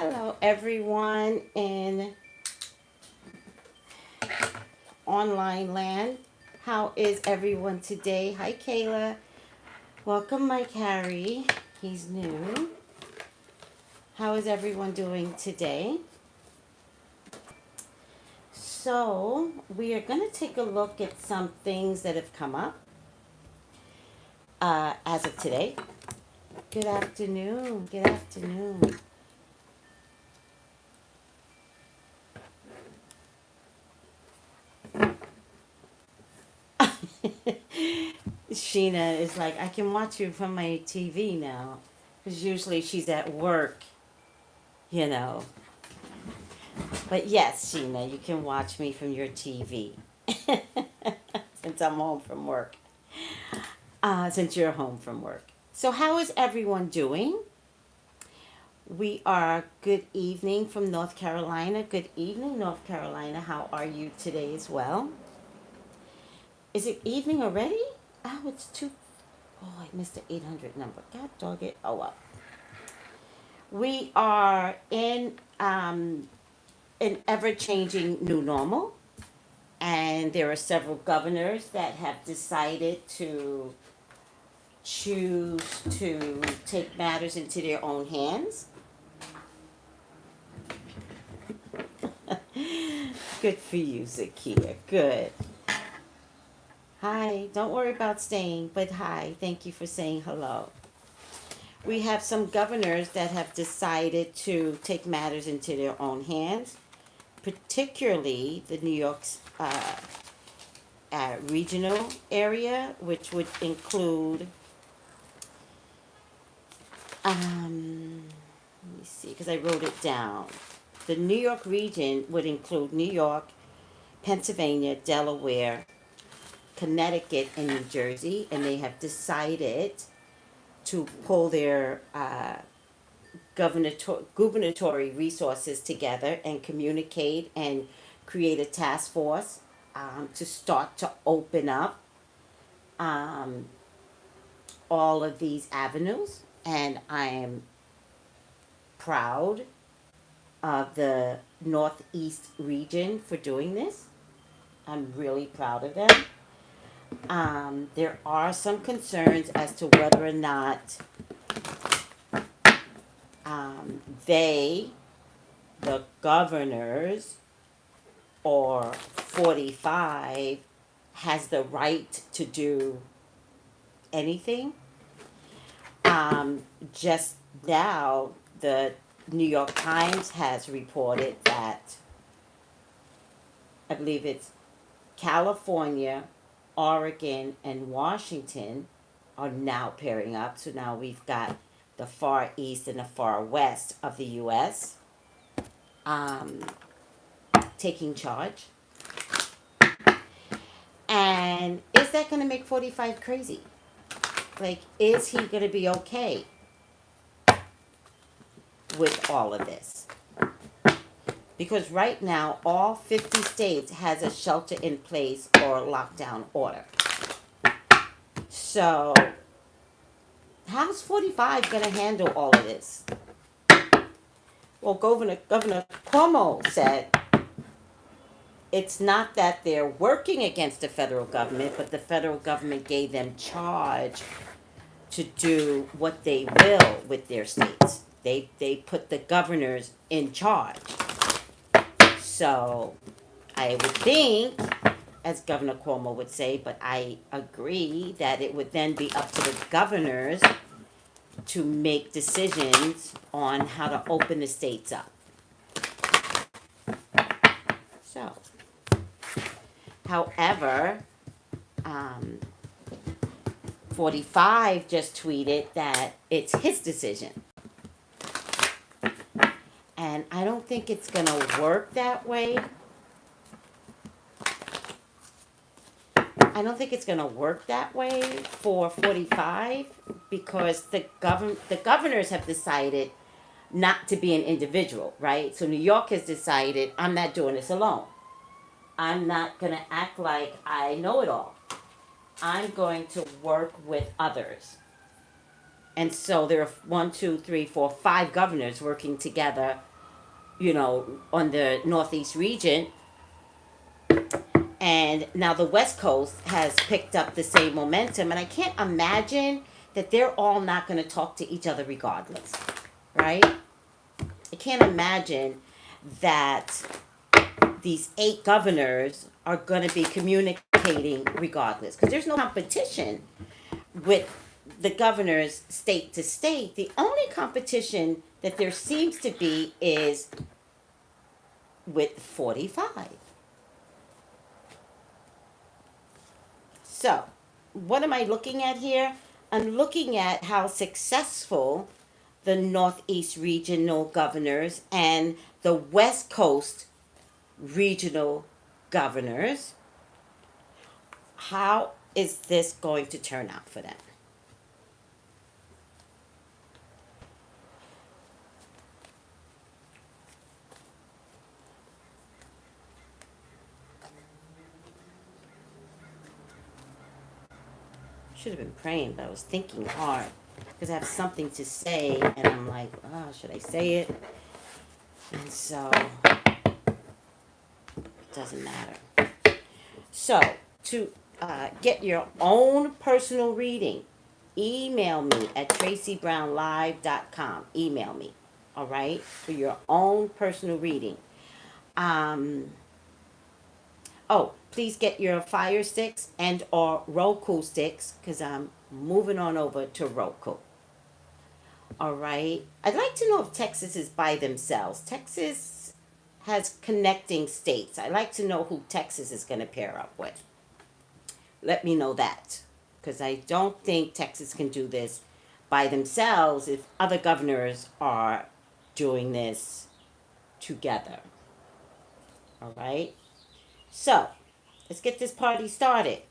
Hello, everyone in online land. How is everyone today? Hi, Kayla. Welcome, Mike Harry. He's new. How is everyone doing today? So, we are going to take a look at some things that have come up as of today. Good afternoon. Good afternoon. Sheena is like, I can watch you from my TV now. Because usually she's at work, you know. But yes, Sheena, you can watch me from your TV. Since I'm home from work. Since you're home from work. So, how is everyone doing? We are good evening from North Carolina. Good evening, North Carolina. How are you today as well? Is it evening already? Oh, it's two. Oh, I missed the 800 number. God dog it. Oh, well. We are in an ever changing new normal, and there are several governors that have decided to choose to take matters into their own hands. Good for you, Zakia. Good. Hi. Don't worry about staying, but hi. Thank you for saying hello. We have some governors that have decided to take matters into their own hands, particularly the New York's regional area, which would include, let me see, because I wrote it down. The New York region would include New York, Pennsylvania, Delaware, Connecticut, and New Jersey, and they have decided to pull their gubernatorial resources together and communicate and create a task force to start to open up um, all of these avenues. And I am proud of the Northeast region for doing this. I'm really proud of them. There are some concerns as to whether or not they, the governors, or 45, has the right to do anything. Just now, the New York Times has reported that I believe it's California, Oregon, and Washington are now pairing up. So now we've got the far east and the far west of the U.S. Um, taking charge. And is that going to make 45 crazy? Like, is he going to be okay with all of this? Because right now, all 50 states has a shelter in place or lockdown order. So, how's 45 going to handle all of this? Well, Governor Cuomo said it's not that they're working against the federal government, but the federal government gave them charge to do what they will with their states. They put the governors in charge. So I would think, as Governor Cuomo would say, but I agree that it would then be up to the governors to make decisions on how to open the states up. So, however, 45 just tweeted that it's his decision. And I don't think it's going to work that way. I don't think it's going to work that way for 45 because the governors have decided not to be an individual, right? So New York has decided, I'm not doing this alone. I'm not going to act like I know it all. I'm going to work with others. And so there are 1, 2, 3, 4, 5 governors working together on the Northeast region. And now the West Coast has picked up the same momentum. And I can't imagine that they're all not going to talk to each other regardless, right? I can't imagine that these 8 governors are going to be communicating regardless, because there's no competition with the governors state to state. The only competition that there seems to be is with 45. So, what am I looking at here? I'm looking at how successful the Northeast regional governors and the West Coast regional governors, how is this going to turn out for them? Should have been praying, but I was thinking hard because I have something to say, and I'm like, oh, should I say it? And so it doesn't matter. So to get your own personal reading, email me at traceybrownlive.com. Email me, all right, for your own personal reading. Oh, please get your Fire sticks and or Roku sticks, because I'm moving on over to Roku. All right. I'd like to know if Texas is by themselves. Texas has connecting states. I'd like to know who Texas is going to pair up with. Let me know that, because I don't think Texas can do this by themselves if other governors are doing this together. All right. So, let's get this party started.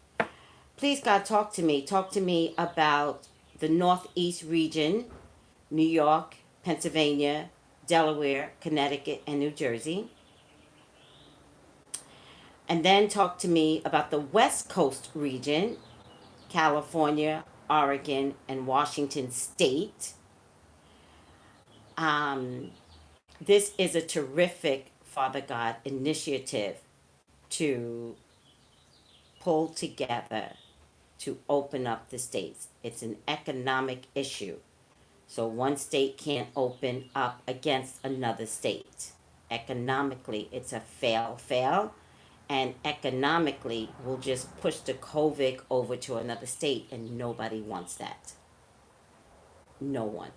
Please, God, talk to me. Talk to me about the Northeast region, New York, Pennsylvania, Delaware, Connecticut, and New Jersey. And then talk to me about the West Coast region, California, Oregon, and Washington State. This is a terrific, Father God, initiative to pull together to open up the states. It's an economic issue. So one state can't open up against another state. Economically, it's a fail. And economically, we'll just push the COVID over to another state, and nobody wants that. No one.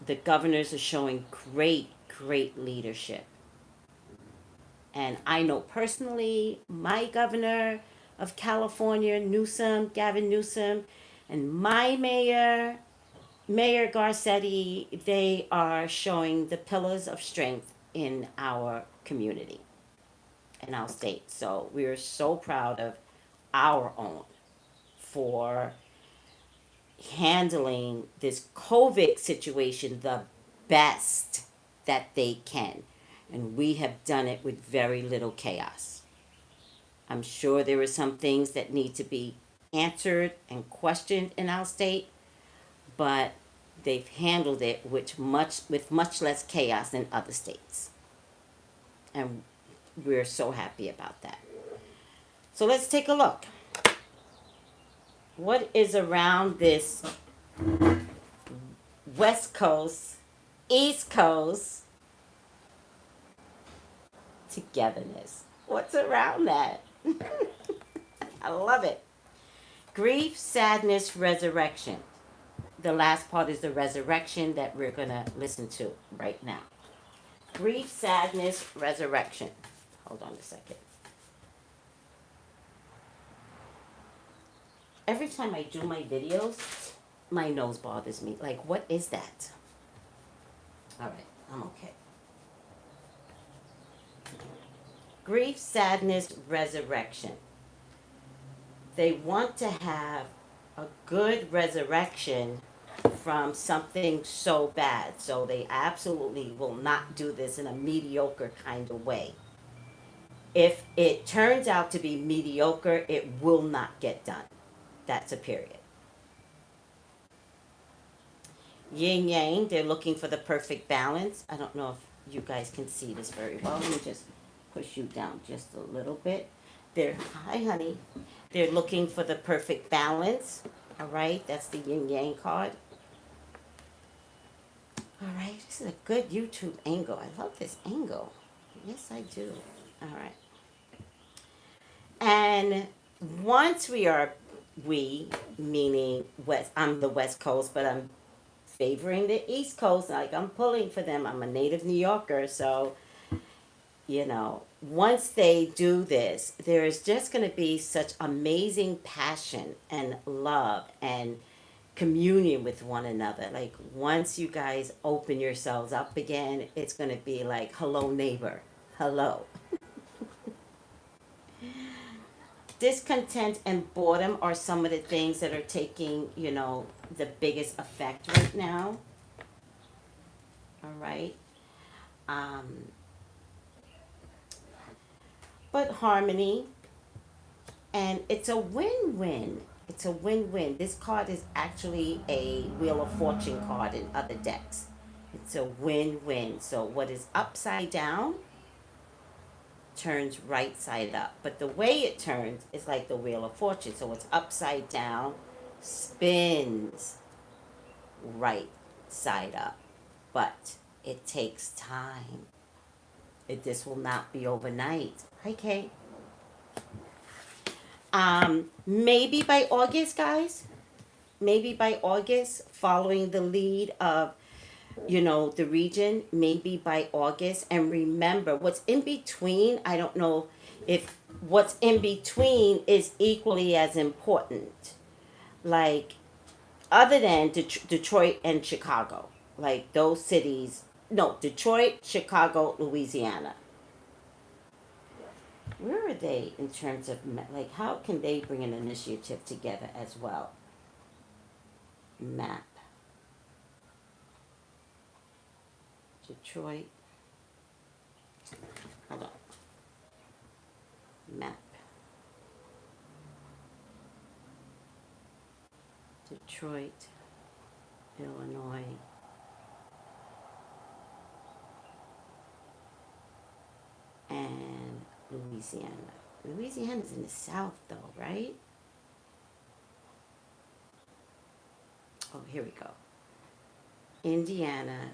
The governors are showing great leadership. And I know personally, my governor of California, Gavin Newsom, and my Mayor Garcetti, they are showing the pillars of strength in our community, in our state. So we are so proud of our own for handling this COVID situation the best that they can. And we have done it with very little chaos. I'm sure there are some things that need to be answered and questioned in our state, but they've handled it with much less chaos than other states. And we're so happy about that. So let's take a look. What is around this West Coast, East Coast togetherness? What's around that? I love it. Grief, sadness, resurrection. The last part is the resurrection that we're going to listen to right now. Grief, sadness, resurrection. Hold on a second. Every time I do my videos, my nose bothers me. Like, what is that? All right, I'm okay. Grief, sadness, resurrection. They want to have a good resurrection from something so bad. So they absolutely will not do this in a mediocre kind of way. If it turns out to be mediocre, it will not get done. That's a period. Yin yang, they're looking for the perfect balance. I don't know if you guys can see this very well. Let me just push you down just a little bit. They're, hi honey. They're looking for the perfect balance. All right, that's the yin yang card. All right, this is a good YouTube angle. I love this angle. Yes, I do. All right. And once we, meaning West, I'm the West Coast, but I'm favoring the East Coast. Like I'm pulling for them. I'm a native New Yorker, so once they do this, there is just going to be such amazing passion and love and communion with one another. Like once you guys open yourselves up again, it's going to be like, hello, neighbor. Hello. Discontent and boredom are some of the things that are taking, the biggest effect right now. All right. Um, but harmony, and it's a win-win. It's a win-win. This card is actually a Wheel of Fortune card in other decks. It's a win-win. So what is upside down turns right side up. But the way it turns is like the Wheel of Fortune. So it's upside down, spins right side up. But it takes time. This will not be overnight. Hi, Kate. Maybe by August, guys. Maybe by August, following the lead of, the region, maybe by August. And remember, what's in between, I don't know if what's in between is equally as important. Like, other than Detroit and Chicago, like those cities, no, Detroit, Chicago, Louisiana. Where are they in terms of, like, how can they bring an initiative together as well? Map. Detroit. Hold on. Map. Detroit, Illinois. And Louisiana. Louisiana's in the south though, right? Oh, here we go. Indiana.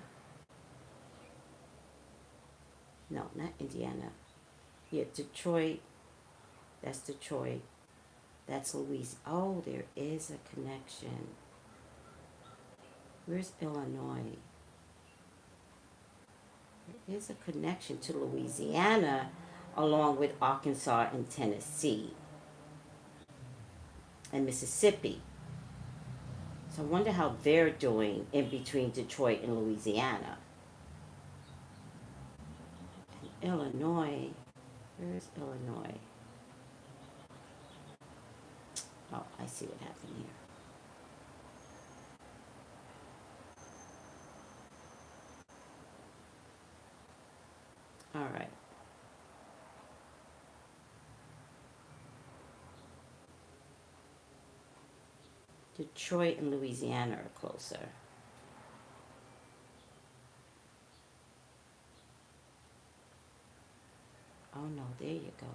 No, not Indiana. Yeah, Detroit. That's Detroit. That's Louisiana. Oh, there is a connection. Where's Illinois? There is a connection to Louisiana along with Arkansas and Tennessee and Mississippi. So I wonder how they're doing in between Detroit and Louisiana. And Illinois. Where's Illinois? Oh, I see what happened here. All right. Detroit and Louisiana are closer. Oh no, there you go.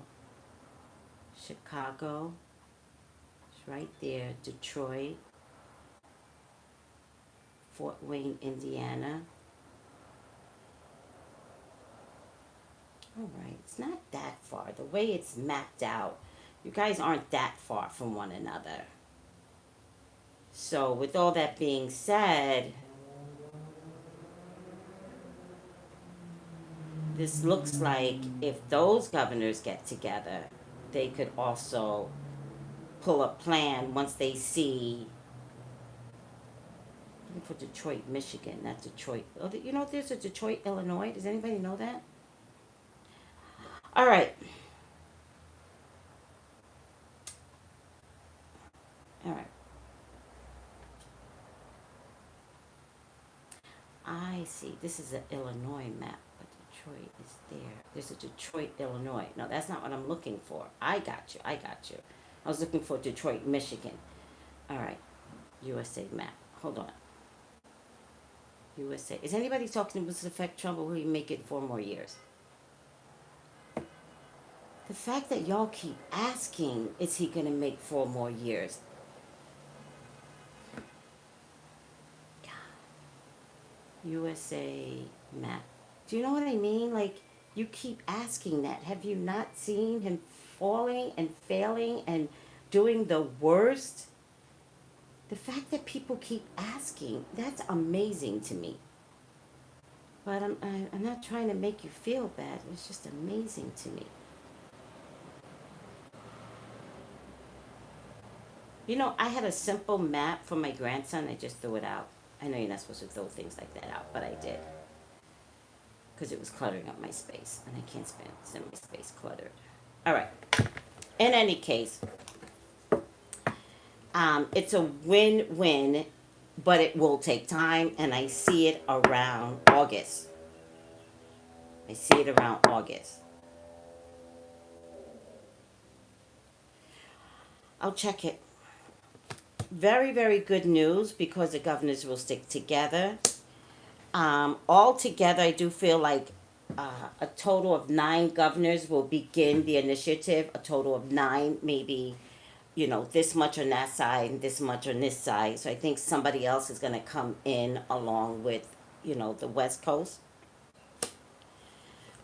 Chicago. It's right there. Detroit. Fort Wayne, Indiana. All right, it's not that far. The way it's mapped out, you guys aren't that far from one another. So, with all that being said, this looks like if those governors get together, they could also pull a plan once they see. Looking for Detroit, Michigan, not Detroit. Oh, there's a Detroit, Illinois. Does anybody know that? All right. All right. I see. This is an Illinois map, but Detroit is there. There's a Detroit, Illinois. No, that's not what I'm looking for. I got you. I got you. I was looking for Detroit, Michigan. All right. USA map. Hold on. USA. Is anybody talking to this affect Trump, or will he make it 4 more years? The fact that y'all keep asking, is he going to make 4 more years? USA map. Do you know what I mean? Like, you keep asking that. Have you not seen him falling and failing and doing the worst? The fact that people keep asking, that's amazing to me. But I'm not trying to make you feel bad. It's just amazing to me. You know, I had a simple map for my grandson. I just threw it out. I know you're not supposed to throw things like that out, but I did. Because it was cluttering up my space. And I can't send my space cluttered. All right. In any case, it's a win-win, but it will take time. And I see it around August. I'll check it. Very, very good news because the governors will stick together. All together, I do feel like a total of 9 governors will begin the initiative. A total of 9, maybe, this much on that side and this much on this side. So I think somebody else is going to come in along with, the West Coast.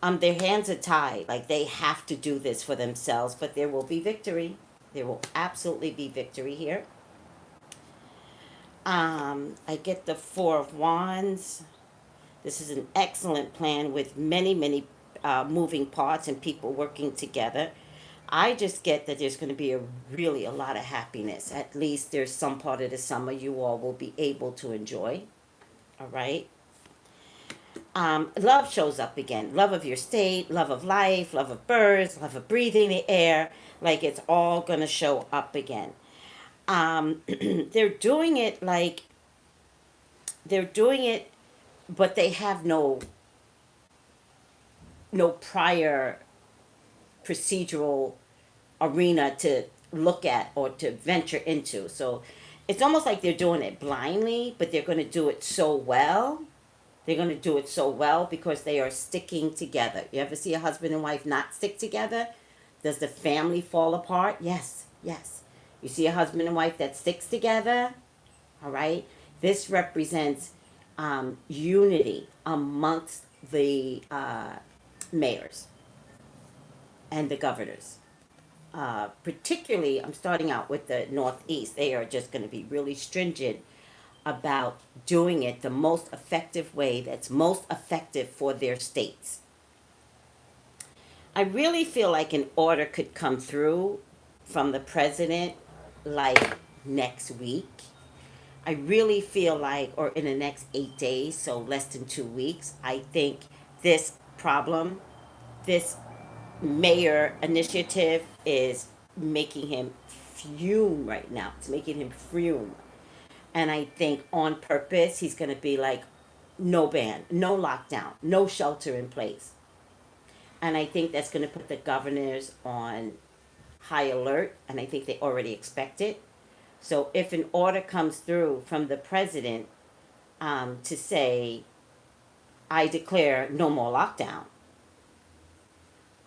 Their hands are tied. Like, they have to do this for themselves, but there will be victory. There will absolutely be victory here. I get the 4 of Wands. This is an excellent plan with many, many moving parts and people working together. I just get that there's going to be a lot of happiness. At least there's some part of the summer you all will be able to enjoy. All right. Love shows up again. Love of your state, love of life, love of birds, love of breathing the air. Like, it's all going to show up again. They're doing it but they have no prior procedural arena to look at or to venture into. So it's almost like they're doing it blindly, but they're going to do it so well. They're going to do it so well because they are sticking together. You ever see a husband and wife not stick together? Does the family fall apart? Yes, yes. You see a husband and wife that sticks together? All right? This represents unity amongst the mayors and the governors. Particularly, I'm starting out with the Northeast. They are just going to be really stringent about doing it the most effective way that's most effective for their states. I really feel like an order could come through from the president like next week. I really feel like, or in the next 8 days, so less than 2 weeks, I think this problem, this mayor initiative is making him fume right now. It's making him fume. And I think on purpose, he's going to be like, no ban, no lockdown, no shelter in place. And I think that's going to put the governors on high alert, and I think they already expect it. So if an order comes through from the president to say, I declare no more lockdown,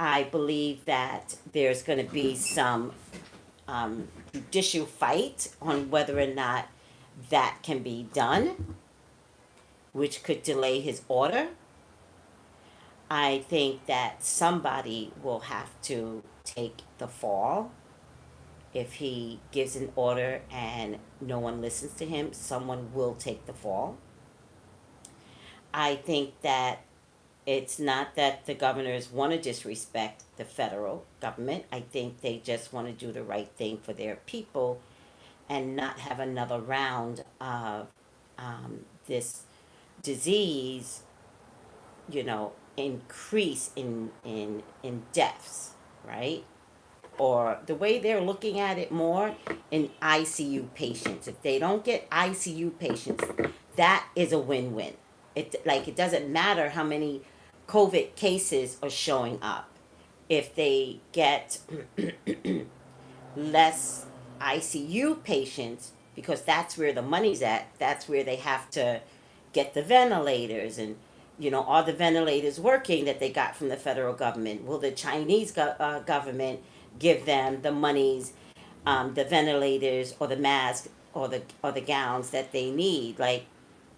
I believe that there's going to be some judicial fight on whether or not that can be done, which could delay his order. I think that somebody will have to take the fall. If he gives an order and no one listens to him, someone will take the fall. I think that it's not that the governors want to disrespect the federal government. I think they just want to do the right thing for their people and not have another round of this disease, increase in deaths, right? Or the way they're looking at it more in ICU patients. If they don't get ICU patients, that is a win-win. It doesn't matter how many COVID cases are showing up. If they get less ICU patients, because that's where the money's at, that's where they have to, get the ventilators, and are the ventilators working that they got from the federal government? Will the Chinese government give them the monies, the ventilators or the masks or the gowns that they need? Like,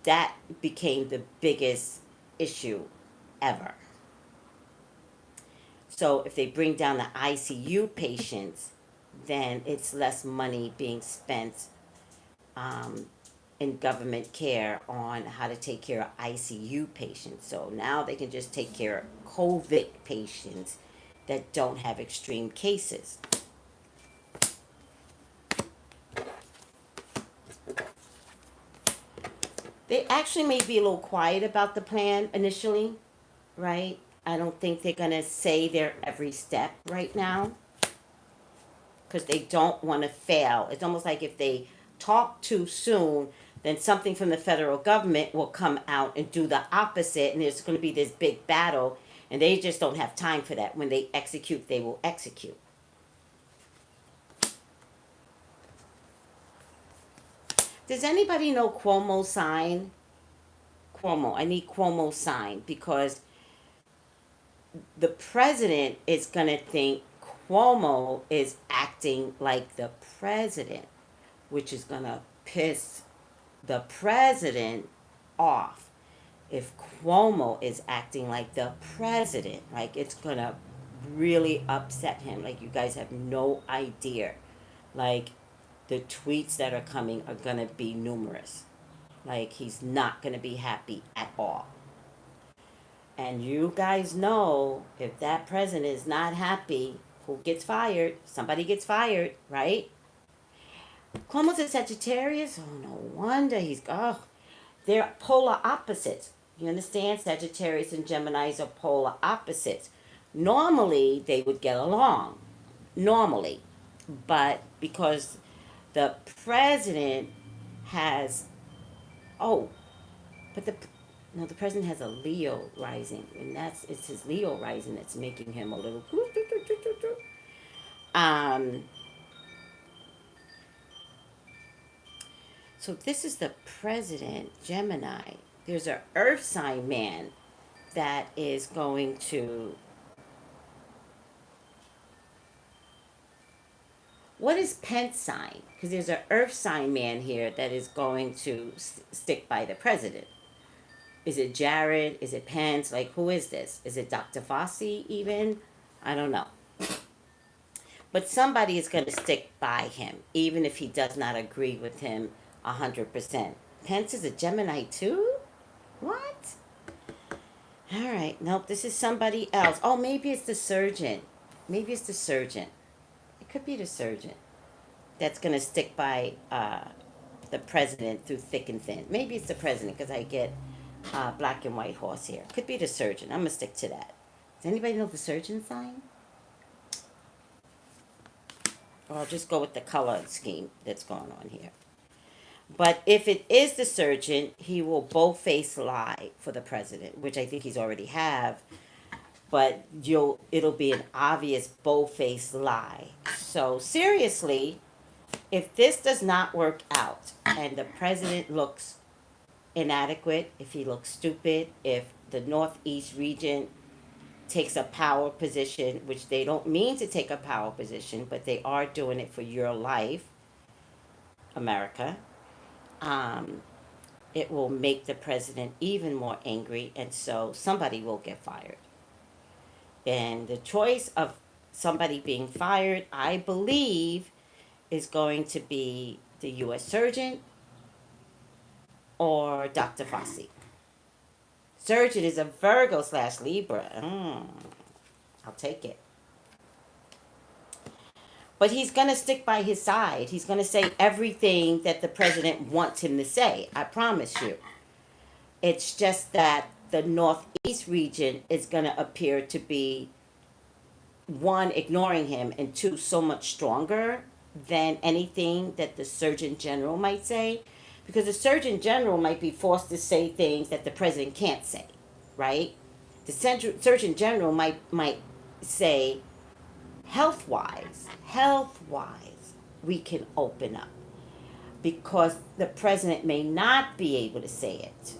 that became the biggest issue ever. So if they bring down the ICU patients, then it's less money being spent um, in government care on how to take care of ICU patients. So now they can just take care of COVID patients that don't have extreme cases. They actually may be a little quiet about the plan initially, right? I don't think they're going to say their every step right now because they don't want to fail. It's almost like if they talk too soon, then something from the federal government will come out and do the opposite, and there's going to be this big battle, and they just don't have time for that. When they execute, they will execute. Does anybody know Cuomo's sign? Cuomo. I need Cuomo's sign because the president is going to think Cuomo is acting like the president, which is going to piss the president off. If Cuomo is acting like the president, like, it's going to really upset him. Like, you guys have no idea. Like, the tweets that are coming are going to be numerous. Like, he's not going to be happy at all. And you guys know, if that president is not happy, who gets fired? Somebody gets fired, right? Cuomo's a Sagittarius. Oh, no wonder they're polar opposites. You understand? Sagittarius and Geminis are polar opposites. Normally, they would get along. Normally. But because the president has, but the president has a Leo rising, and it's his Leo rising that's making him a little. So this is the president, Gemini. There's an Earth sign man that is going to. What is Pence sign? Because there's an Earth sign man here that is going to stick by the president. Is it Jared? Is it Pence? Like, who is this? Is it Dr. Fossey even? I don't know. But somebody is going to stick by him, even if he does not agree with him 100%. Pence is a Gemini too? What? All right. Nope, this is somebody else. Oh, maybe it's the surgeon. Maybe it's the surgeon. It could be the surgeon that's going to stick by the president through thick and thin. Maybe it's the president because I get black and white horse here. Could be the surgeon. I'm going to stick to that. Does anybody know the surgeon sign? Or I'll just go with the color scheme that's going on here. But if it is the surgeon, he will bold-faced lie for the president, which I think he's already have. But it'll be an obvious bold-faced lie. So seriously, if this does not work out and the president looks inadequate, if he looks stupid, if the Northeast region takes a power position, which they don't mean to take a power position, but they are doing it for your life, America, it will make the president even more angry, and so somebody will get fired. And the choice of somebody being fired, I believe, is going to be the U.S. surgeon or Dr. Fossey. Surgeon is a Virgo / Libra. I'll take it. But he's going to stick by his side. He's going to say everything that the president wants him to say. I promise you. It's just that the Northeast region is going to appear to be, one, ignoring him, and two, so much stronger than anything that the Surgeon General might say. Because the Surgeon General might be forced to say things that the president can't say, right? The Surgeon General might say, health-wise, we can open up. Because the president may not be able to say it.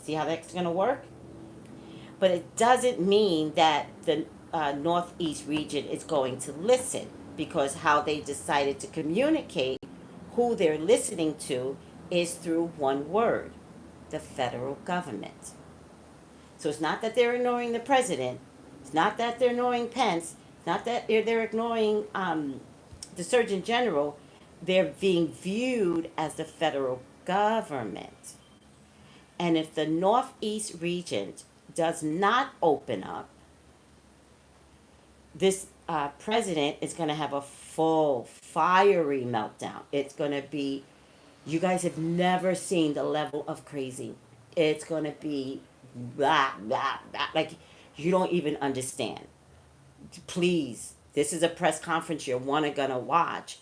See how that's going to work? But it doesn't mean that the Northeast region is going to listen, because how they decided to communicate who they're listening to is through one word: the federal government. So it's not that they're ignoring the president. It's not that they're ignoring Pence. It's not that they're ignoring the Surgeon General. They're being viewed as the federal government. And if the Northeast region does not open up, this president is going to have a full, fiery meltdown. It's going to be, you guys have never seen the level of crazy. It's going to be blah, blah, blah. Like, you don't even understand. Please, this is a press conference you're gonna watch,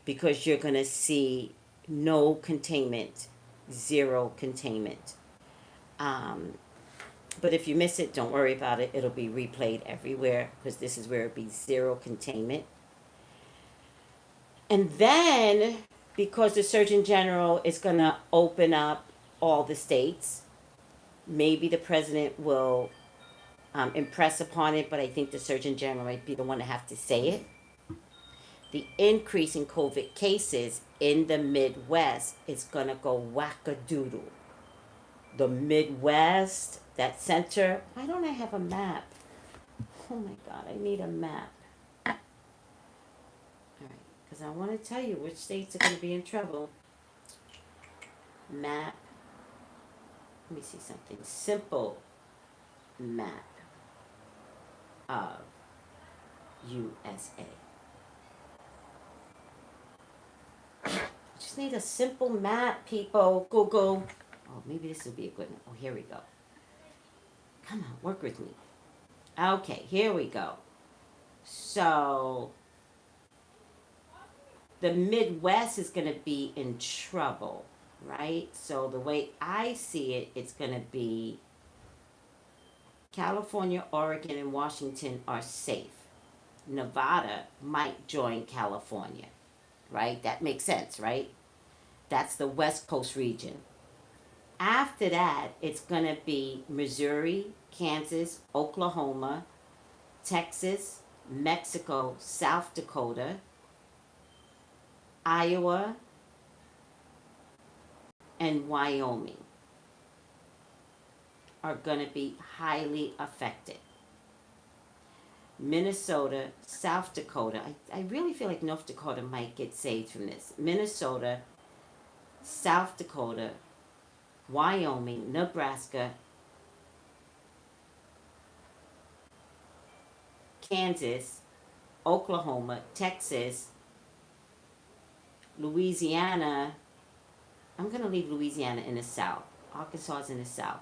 because you're gonna see no containment, zero containment. Um, but if you miss it, don't worry about it. It'll be replayed everywhere, because this is where it'll be zero containment. And then, because the Surgeon General is gonna open up all the states, maybe the president will impress upon it, but I think the Surgeon General might be the one to have to say it. The increase in COVID cases in the Midwest is going to go whack-a-doodle. The Midwest, that center. Why don't I have a map? Oh my God, I need a map. All right, because I want to tell you which states are going to be in trouble. Map. Let me see something. Simple map of USA. Just need a simple map, people. Google. Oh, maybe this will be a good one. Oh, here we go. Come on, work with me. Okay, here we go. So, the Midwest is going to be in trouble, right? So, the way I see it, it's going to be California, Oregon, and Washington are safe. Nevada might join California, right? That makes sense, right? That's the West Coast region. After that, it's going to be Missouri, Kansas, Oklahoma, Texas, Mexico, South Dakota, Iowa, and Wyoming are going to be highly affected. Minnesota, South Dakota, I really feel like North Dakota might get saved from this. Minnesota, South Dakota, Wyoming, Nebraska, Kansas, Oklahoma, Texas, Louisiana. I'm going to leave Louisiana in the south. Arkansas is in the south.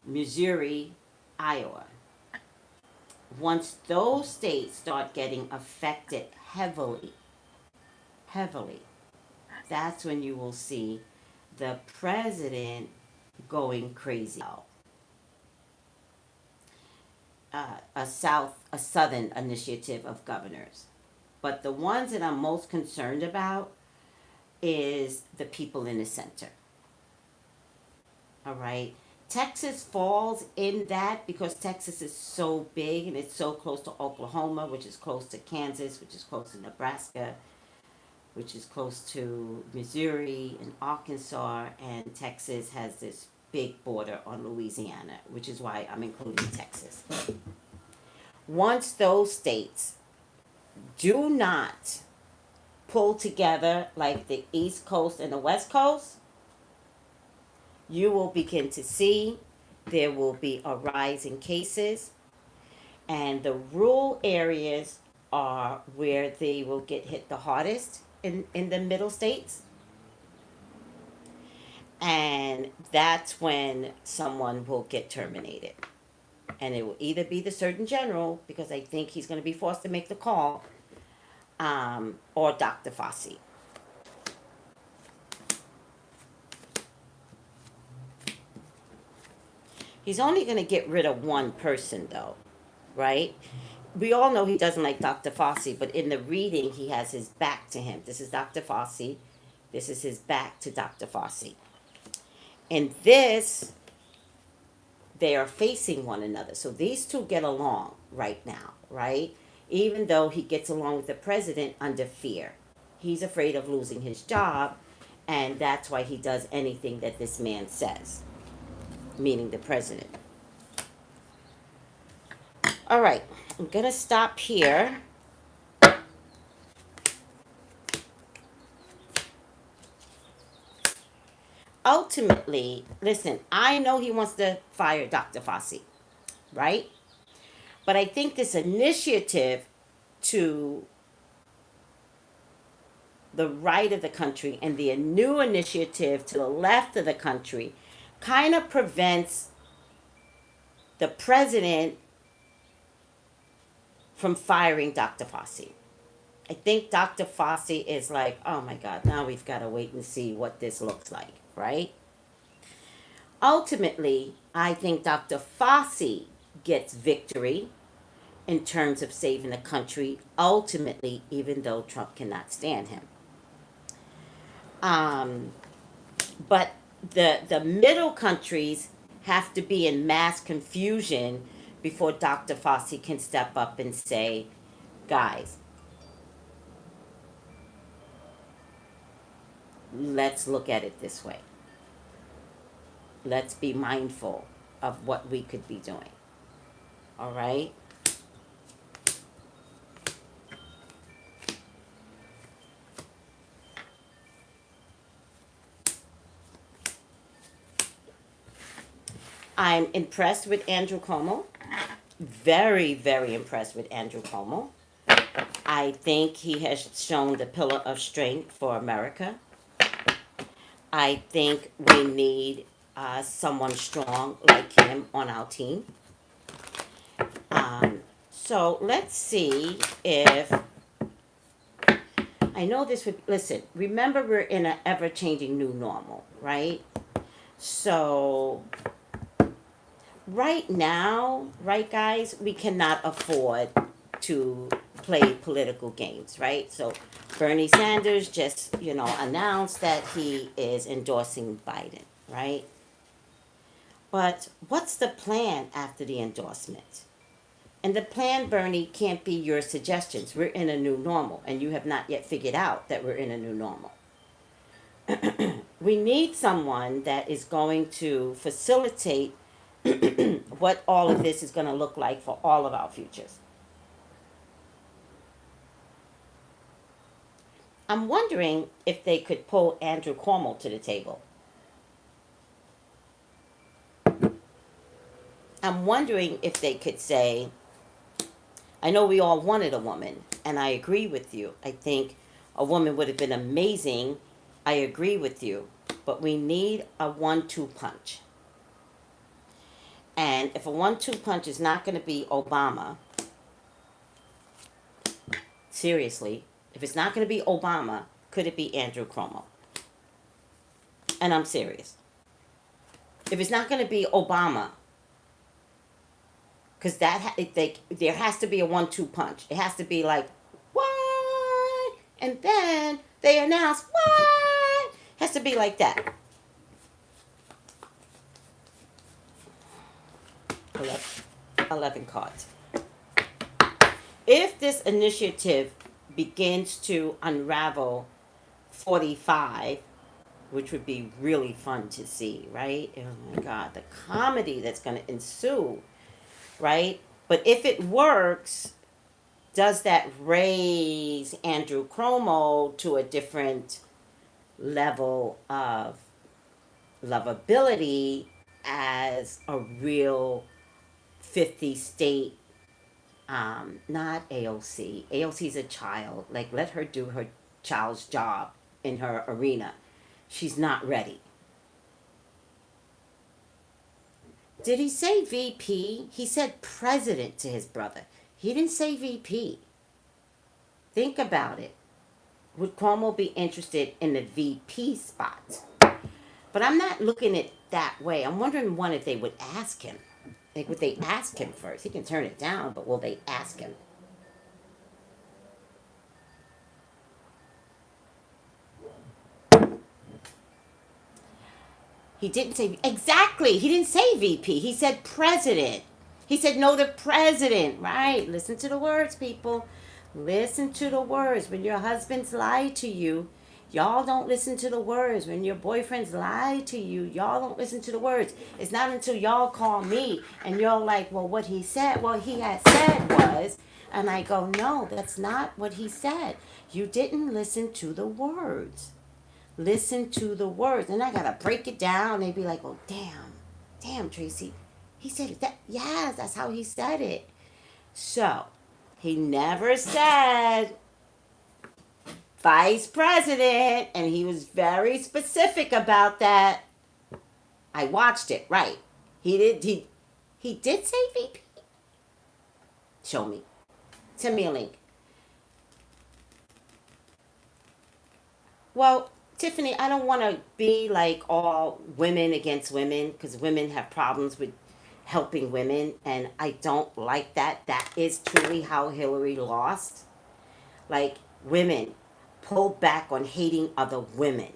Missouri, Iowa. Once those states start getting affected heavily, that's when you will see the president going crazy. A southern initiative of governors. But the ones that I'm most concerned about is the people in the center. All right. Texas falls in that because Texas is so big and it's so close to Oklahoma, which is close to Kansas, which is close to Nebraska, which is close to Missouri and Arkansas, and Texas has this big border on Louisiana, which is why I'm including Texas. Once those states do not pull together like the East Coast and the West Coast, you will begin to see there will be a rise in cases, and the rural areas are where they will get hit the hardest in the middle states. And that's when someone will get terminated. And it will either be the Surgeon General, because I think he's going to be forced to make the call, or Dr. Fauci. He's only going to get rid of one person, though, right? We all know he doesn't like Dr. Fauci, but in the reading, he has his back to him. This is Dr. Fauci. This is his back to Dr. Fauci. And this they are facing one another. So these two get along right now, right? Even though he gets along with the president under fear. He's afraid of losing his job, and that's why he does anything that this man says, meaning the president. All right, I'm going to stop here. Ultimately, listen, I know he wants to fire Dr. Fossey, right? But I think this initiative to the right of the country and the new initiative to the left of the country kind of prevents the president from firing Dr. Fossey. I think Dr. Fossey is like, oh my God, now we've got to wait and see what this looks like, right? Ultimately, I think Dr. Fossey gets victory in terms of saving the country, ultimately, even though Trump cannot stand him. But the middle countries have to be in mass confusion before Dr. Fossey can step up and say, guys, let's look at it this way. Let's be mindful of what we could be doing. All right? I'm impressed with Andrew Cuomo. Very, very impressed with Andrew Cuomo. I think he has shown the pillar of strength for America. I think we need someone strong like him on our team. So let's see if, I know this would, listen, remember we're in an ever-changing new normal, right? So right now, right guys, we cannot afford to play political games, right? So Bernie Sanders just, announced that he is endorsing Biden, right? But what's the plan after the endorsement? And the plan, Bernie, can't be your suggestions. We're in a new normal, and you have not yet figured out that we're in a new normal. We need someone that is going to facilitate what all of this is going to look like for all of our futures. I'm wondering if they could pull Andrew Cuomo to the table. I'm wondering if they could say, I know we all wanted a woman, and I agree with you. I think a woman would have been amazing. I agree with you. But we need a 1-2 punch. And if a 1-2 punch is not going to be Obama, seriously, if it's not going to be Obama, could it be Andrew Cuomo? And I'm serious. If it's not going to be Obama, because there has to be a 1-2 punch. It has to be like, what? And then they announce, what? It has to be like that. 11 cards. If this initiative begins to unravel 45, which would be really fun to see, right? Oh my God, the comedy that's going to ensue, right? But if it works, does that raise Andrew Cuomo to a different level of lovability as a real 50 state, not AOC. AOC's a child. Like, let her do her child's job in her arena. She's not ready. Did he say VP? He said president to his brother. He didn't say VP. Think about it. Would Cuomo be interested in the VP spot? But I'm not looking at it that way. I'm wondering, one, if they would ask him. Like, would they ask him first? He can turn it down, but will they ask him? He didn't say, exactly, he didn't say VP. He said president. He said, no, the president, right? Listen to the words, people. Listen to the words. When your husbands lie to you, y'all don't listen to the words. When your boyfriends lie to you, y'all don't listen to the words. It's not until y'all call me and you're like, well, what he said, what he had said was, and I go, no, that's not what he said. You didn't listen to the words. Listen to the words. And I got to break it down. They'd be like, oh, damn, Tracy. He said it that, yes, that's how he said it. So, he never said vice president, and he was very specific about that. I watched it, right. He did say VP. Show me. Send me a link. Well, Tiffany, I don't want to be like all women against women because women have problems with helping women, and I don't like that. That is truly how Hillary lost. Like, women, pull back on hating other women.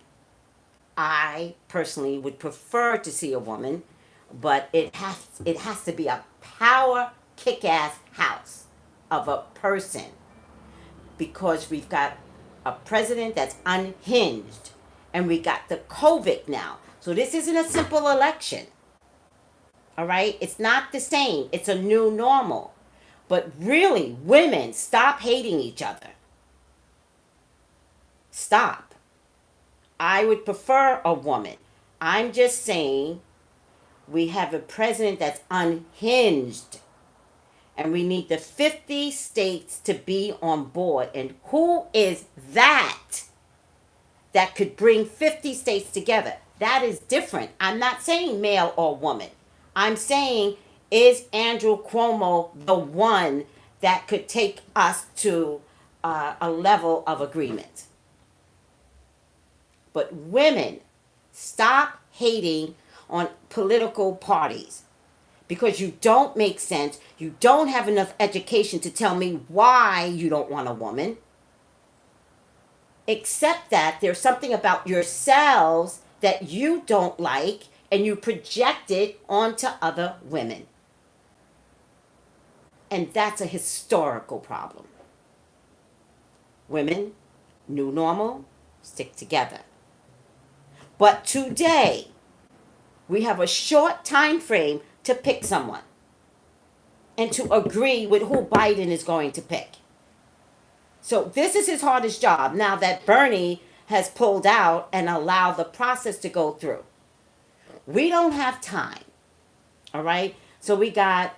I personally would prefer to see a woman, but it has to be a power kick-ass house of a person, because we've got a president that's unhinged, and we got the COVID now. So this isn't a simple election. All right? It's not the same. It's a new normal. But really, women, stop hating each other. Stop. I would prefer a woman. I'm just saying we have a president that's unhinged. And we need the 50 states to be on board. And who is that could bring 50 states together? That is different. I'm not saying male or woman. I'm saying, is Andrew Cuomo the one that could take us to a level of agreement? But women, stop hating on political parties, because you don't make sense. You don't have enough education to tell me why you don't want a woman. Except that there's something about yourselves that you don't like, and you project it onto other women. And that's a historical problem. Women, new normal, stick together. But today, we have a short time frame to pick someone and to agree with who Biden is going to pick. So this is his hardest job, now that Bernie has pulled out and allowed the process to go through. We don't have time. All right? So we got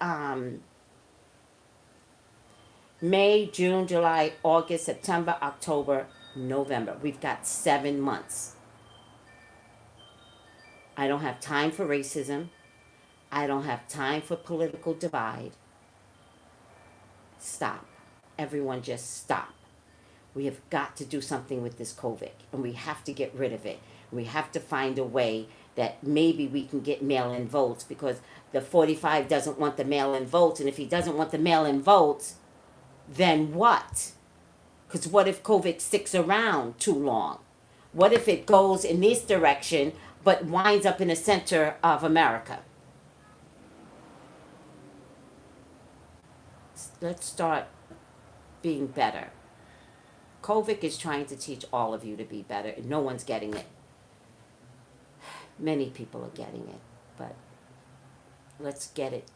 May, June, July, August, September, October, November. We've got 7 months. I don't have time for racism. I don't have time for political divide. Stop. Everyone just stop. We have got to do something with this COVID, and we have to get rid of it. We have to find a way that maybe we can get mail-in votes, because the 45 doesn't want the mail-in votes, and if he doesn't want the mail-in votes, then what? Because what if COVID sticks around too long? What if it goes in this direction but winds up in the center of America? Let's start being better. COVID is trying to teach all of you to be better, and no one's getting it. Many people are getting it, but let's get it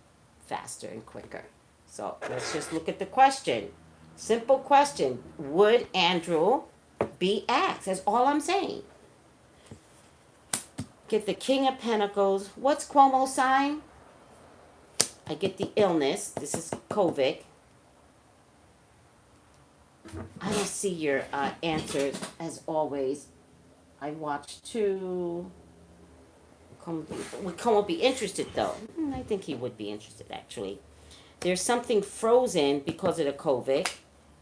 faster and quicker. So let's just look at the question. Simple question. Would Andrew be axed? That's all I'm saying. Get the King of Pentacles. What's Cuomo's sign? I get the illness. This is COVID. I don't see your answers, as always. I watched two. Cuomo won't be interested, though. I think he would be interested, actually. There's something frozen because of the COVID.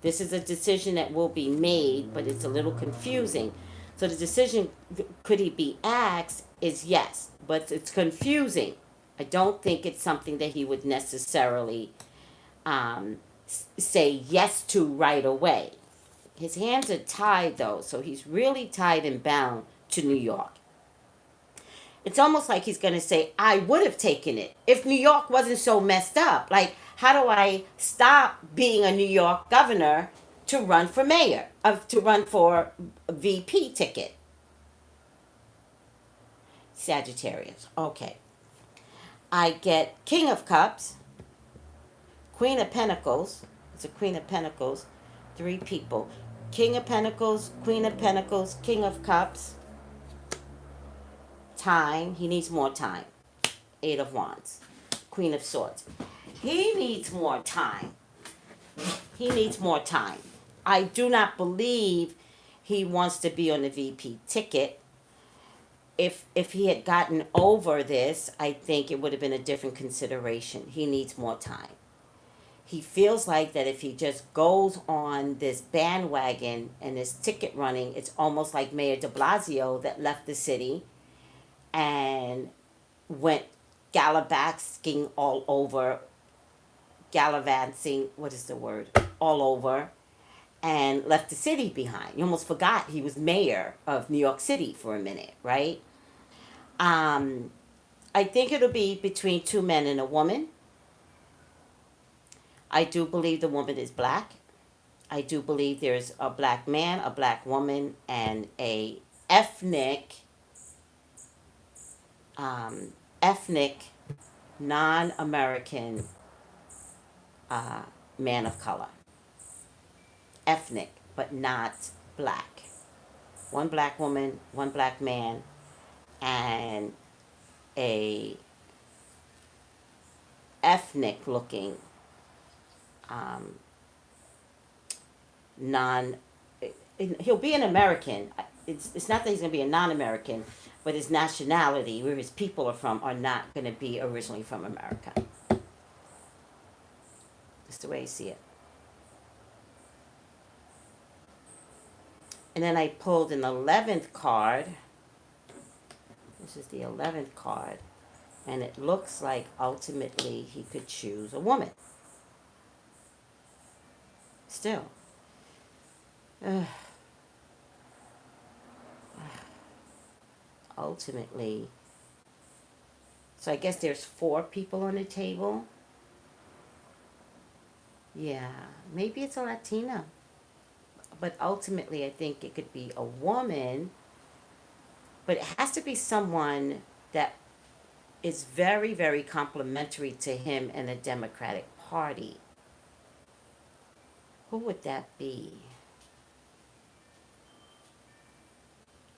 This is a decision that will be made, but it's a little confusing. So the decision, could he be axed, is yes, but it's confusing. I don't think it's something that he would necessarily say yes to right away. His hands are tied, though, so he's really tied and bound to New York. It's almost like he's going to say, I would have taken it if New York wasn't so messed up. Like, how do I stop being a New York governor to run for mayor, to run for a VP ticket? Sagittarius. Okay. I get King of Cups, Queen of Pentacles. It's a Queen of Pentacles. Three people. King of Pentacles, Queen of Pentacles, King of Cups. Time. He needs more time. Eight of Wands. Queen of Swords. He needs more time. He needs more time. I do not believe he wants to be on the VP ticket. If he had gotten over this, I think it would have been a different consideration. He needs more time. He feels like that if he just goes on this bandwagon and this ticket running, it's almost like Mayor de Blasio that left the city and went gallivanting all over, gallivanting, what is the word? All over, and left the city behind. You almost forgot he was mayor of New York City for a minute, right? I think it'll be between two men and a woman. I do believe the woman is black. I do believe there's a black man, a black woman, and a ethnic, ethnic, non-American man of color. Ethnic, but not black. One black woman, one black man, and a ethnic looking non he'll be an American. It's not that he's going to be a non-American, but his nationality, where his people are from, are not going to be originally from America. That's the way I see it. And then I pulled an 11th card. This is the 11th card. And it looks like ultimately he could choose a woman. Still. Ultimately. So I guess there's 4 people on the table. Yeah, maybe it's a Latina. But ultimately, I think it could be a woman. But it has to be someone that is very, very complimentary to him and the Democratic Party. Who would that be?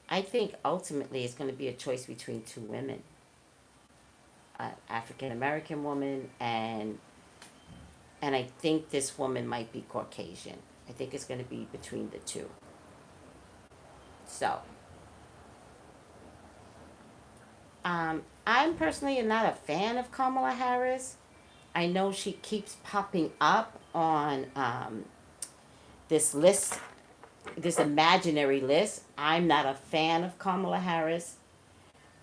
I think ultimately it's going to be a choice between 2 women. An African American woman and I think this woman might be Caucasian. I think it's going to be between the 2. So, I'm personally not a fan of Kamala Harris. I know she keeps popping up on this list, this imaginary list. I'm not a fan of Kamala Harris.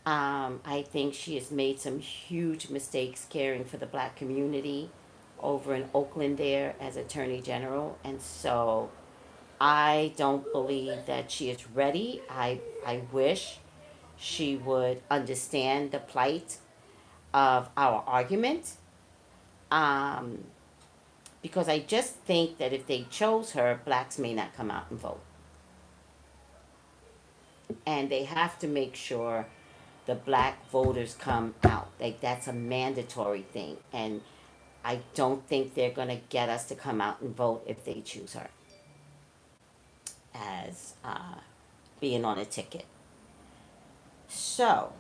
I think she has made some huge mistakes caring for the black community over in Oakland there as Attorney General. And so I don't believe that she is ready. I wish she would understand the plight of our argument. Because I just think that if they chose her, blacks may not come out and vote. And they have to make sure the black voters come out. Like, that's a mandatory thing. And I don't think they're going to get us to come out and vote if they choose her as being on a ticket. So,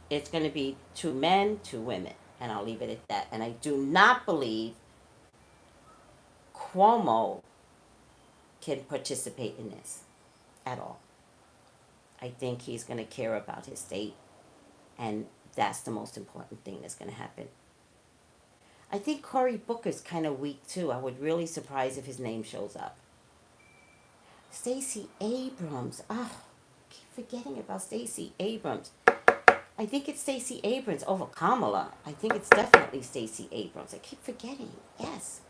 it's going to be 2 men, 2 women. And I'll leave it at that. And I do not believe Cuomo can participate in this at all. I think he's going to care about his state. And that's the most important thing that's going to happen. I think Cory Booker's kind of weak too. I would really surprise if his name shows up. Stacey Abrams. Oh, I keep forgetting about Stacey Abrams. I think it's Stacey Abrams over Kamala. I think it's definitely Stacey Abrams. I keep forgetting. Yes.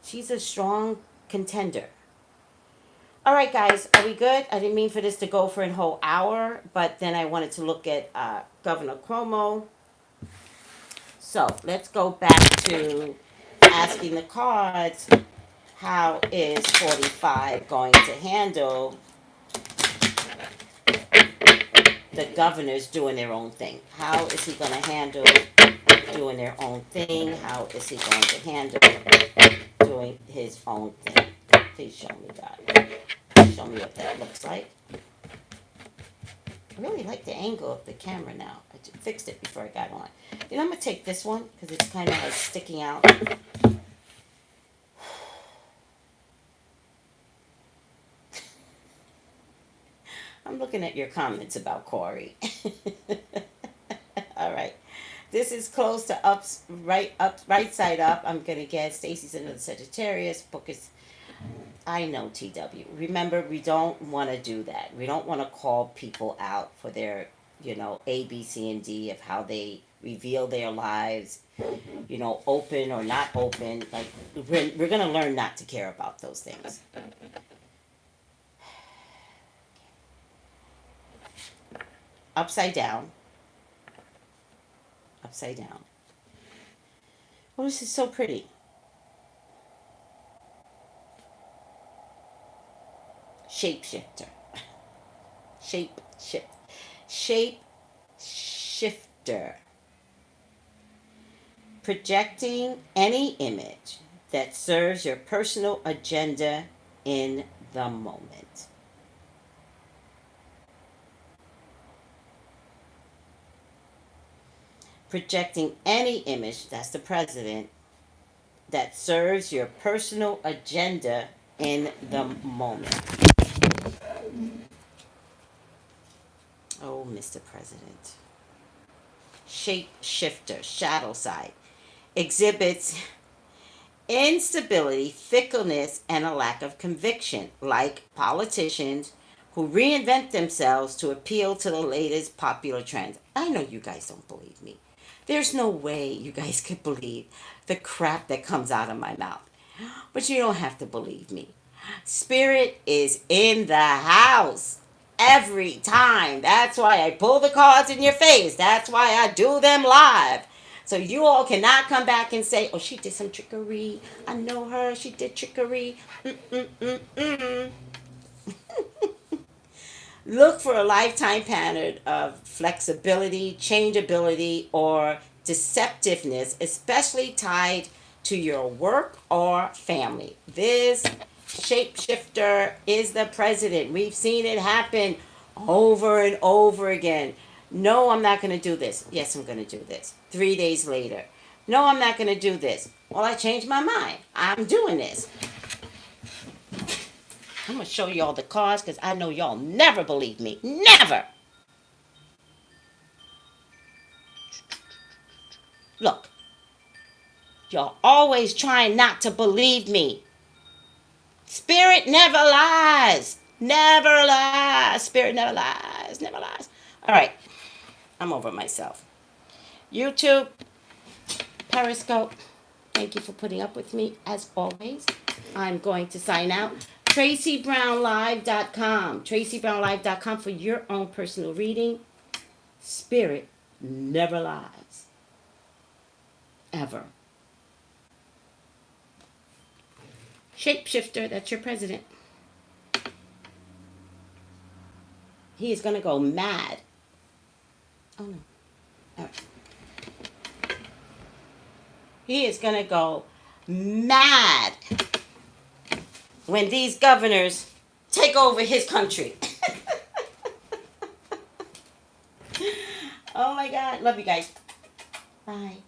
She's a strong contender. All right, guys, are we good? I didn't mean for this to go for a whole hour, but then I wanted to look at Governor Cuomo. So let's go back to asking the cards, how is 45 going to handle the governors doing their own thing? How is he going to handle doing their own thing? How is he going to handle doing his own thing? Please show me that. Show me what that looks like. I really like the angle of the camera now. I just fixed it before I got on. You know, I'm going to take this one because it's kind of like sticking out. I'm looking at your comments about Corey. All right. This is close to right side up. I'm going to guess Stacy's another Sagittarius. Book is, I know, TW. Remember, we don't want to do that. We don't want to call people out for their, A, B, C, and D of how they reveal their lives, open or not open. Like, we're going to learn not to care about those things. Upside down. Upside down. Oh, this is so pretty. Shapeshifter. Shapeshifter. Projecting any image that serves your personal agenda in the moment. Projecting any image, that's the president, that serves your personal agenda in the moment. Oh, Mr. President. Shapeshifter, shadow side, exhibits instability, fickleness, and a lack of conviction, like politicians who reinvent themselves to appeal to the latest popular trends. I know you guys don't believe me. There's no way you guys could believe the crap that comes out of my mouth. But you don't have to believe me. Spirit is in the house every time. That's why I pull the cards in your face. That's why I do them live. So you all cannot come back and say, oh, she did some trickery. I know her. She did trickery. Look for a lifetime pattern of flexibility, changeability, or deceptiveness, especially tied to your work or family. This shapeshifter is the president. We've seen it happen over and over again. No, I'm not going to do this. Yes, I'm going to do this. 3 days later. No, I'm not going to do this. Well, I changed my mind. I'm doing this. I'm going to show y'all the cards because I know y'all never believe me. Never. Look. Y'all always trying not to believe me. Spirit never lies. Never lies. Spirit never lies. Never lies. All right. I'm over myself. YouTube, Periscope, thank you for putting up with me as always. I'm going to sign out. Traceybrownlive.com. Traceybrownlive.com for your own personal reading. Spirit never lies. Ever. Shapeshifter, that's your president. He is going to go mad. Oh, no. All right. He is going to go mad when these governors take over his country. Oh, my God. Love you guys. Bye.